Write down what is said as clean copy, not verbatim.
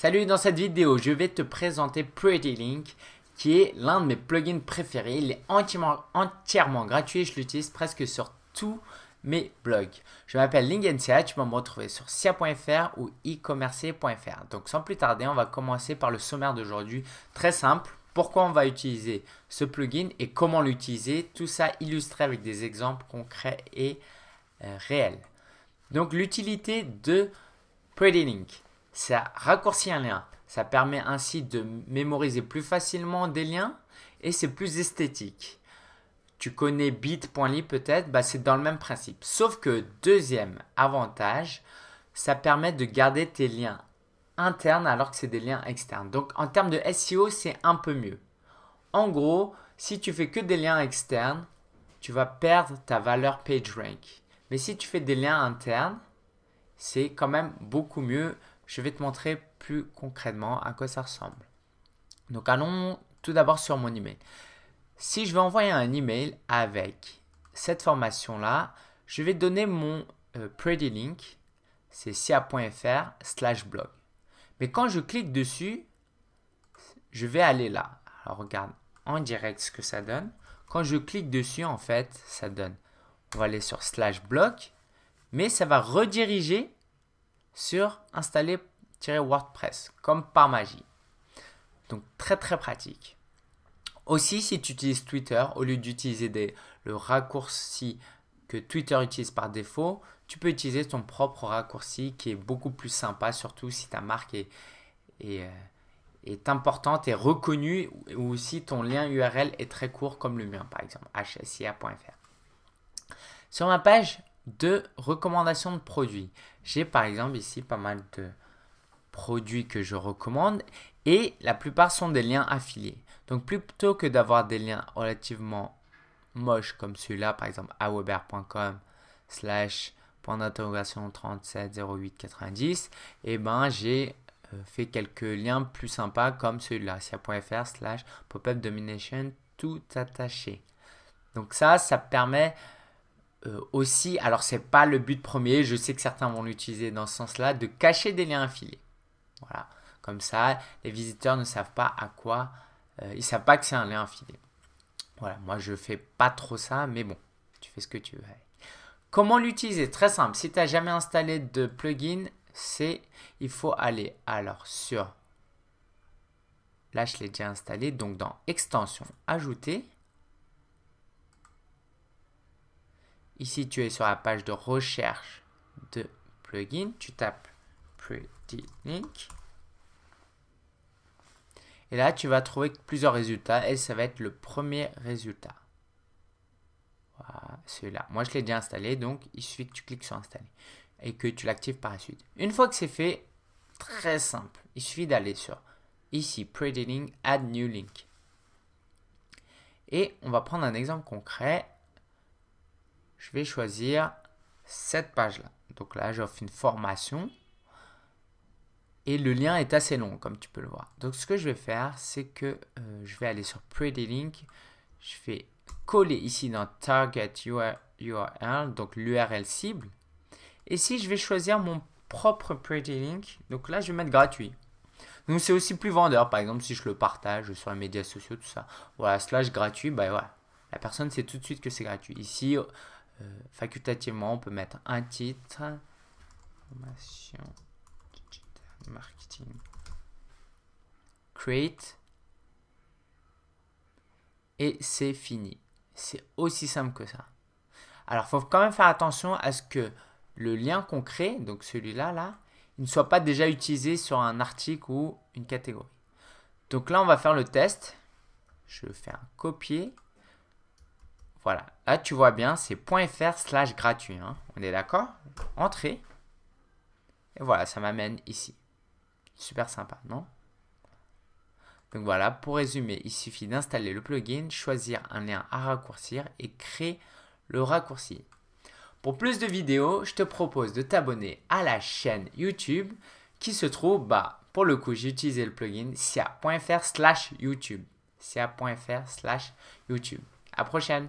Salut, dans cette vidéo, je vais te présenter PrettyLink qui est l'un de mes plugins préférés. Il est entièrement gratuit et je l'utilise presque sur tous mes blogs. Je m'appelle LinkNCA, tu peux me retrouver sur cia.fr ou e-commercier.fr. Donc sans plus tarder, on va commencer par le sommaire d'aujourd'hui. Très simple, pourquoi on va utiliser ce plugin et comment l'utiliser. Tout ça illustré avec des exemples concrets et réels. Donc l'utilité de PrettyLink. Ça raccourcit un lien. Ça permet ainsi de mémoriser plus facilement des liens et c'est plus esthétique. Tu connais bit.ly peut-être, c'est dans le même principe. Sauf que deuxième avantage, ça permet de garder tes liens internes alors que c'est des liens externes. Donc en termes de SEO, c'est un peu mieux. En gros, si tu fais que des liens externes, tu vas perdre ta valeur PageRank. Mais si tu fais des liens internes, c'est quand même beaucoup mieux. Je vais te montrer plus concrètement à quoi ça ressemble. Donc allons tout d'abord sur mon email. Si je vais envoyer un email avec cette formation-là, je vais donner mon PrettyLink, c'est cia.fr/blog. Mais quand je clique dessus, je vais aller là. Alors regarde en direct ce que ça donne. Quand je clique dessus, en fait, ça donne. On va aller sur /blog, mais ça va rediriger sur installer-WordPress, comme par magie. Donc très très pratique. Aussi, si tu utilises Twitter, au lieu d'utiliser le raccourci que Twitter utilise par défaut, tu peux utiliser ton propre raccourci qui est beaucoup plus sympa, surtout si ta marque est importante et reconnue, ou si ton lien URL est très court comme le mien, par exemple, hsia.fr. Sur ma page de recommandations de produits, j'ai par exemple ici pas mal de produits que je recommande et la plupart sont des liens affiliés. Donc plutôt que d'avoir des liens relativement moches comme celui-là, par exemple aweber.com/.370890, j'ai fait quelques liens plus sympas comme celui-là, cia.fr/popup domination tout attaché. Donc ça permet aussi, alors c'est pas le but premier, je sais que certains vont l'utiliser dans ce sens-là, de cacher des liens affiliés. Voilà, comme ça, les visiteurs ne savent pas à quoi, ils savent pas que c'est un lien affilié. Voilà, moi je fais pas trop ça, mais bon, tu fais ce que tu veux. Comment l'utiliser? Très simple, si tu n'as jamais installé de plugin, il faut aller alors sur, là je l'ai déjà installé, donc dans extension, ajouter. Ici, tu es sur la page de recherche de plugin. Tu tapes PrettyLink. Et là, tu vas trouver plusieurs résultats et ça va être le premier résultat. Voilà, celui-là. Moi, je l'ai déjà installé, donc il suffit que tu cliques sur installer et que tu l'actives par la suite. Une fois que c'est fait, très simple. Il suffit d'aller sur ici, PrettyLink, Add New Link. Et on va prendre un exemple concret. Je vais choisir cette page-là. Donc là, j'offre une formation. Et le lien est assez long, comme tu peux le voir. Donc, ce que je vais faire, c'est que je vais aller sur PrettyLink. Je vais coller ici dans Target URL, donc l'URL cible. Et ici, je vais choisir mon propre PrettyLink. Donc là, je vais mettre gratuit. Donc, c'est aussi plus vendeur. Par exemple, si je le partage sur les médias sociaux, tout ça. Voilà, / gratuit, voilà. La personne sait tout de suite que c'est gratuit. Ici, facultativement, on peut mettre un titre. Formation digital marketing. Create. Et c'est fini. C'est aussi simple que ça. Alors, il faut quand même faire attention à ce que le lien qu'on crée, donc celui-là, il ne soit pas déjà utilisé sur un article ou une catégorie. Donc là, on va faire le test. Je fais un copier. Voilà, là tu vois bien, c'est .fr/gratuit. Hein. On est d'accord? Entrée. Et voilà, ça m'amène ici. Super sympa, non? Donc voilà, pour résumer, il suffit d'installer le plugin, choisir un lien à raccourcir et créer le raccourci. Pour plus de vidéos, je te propose de t'abonner à la chaîne YouTube qui se trouve, pour le coup, j'ai utilisé le plugin cia.fr/YouTube. cia.fr/YouTube. À la prochaine!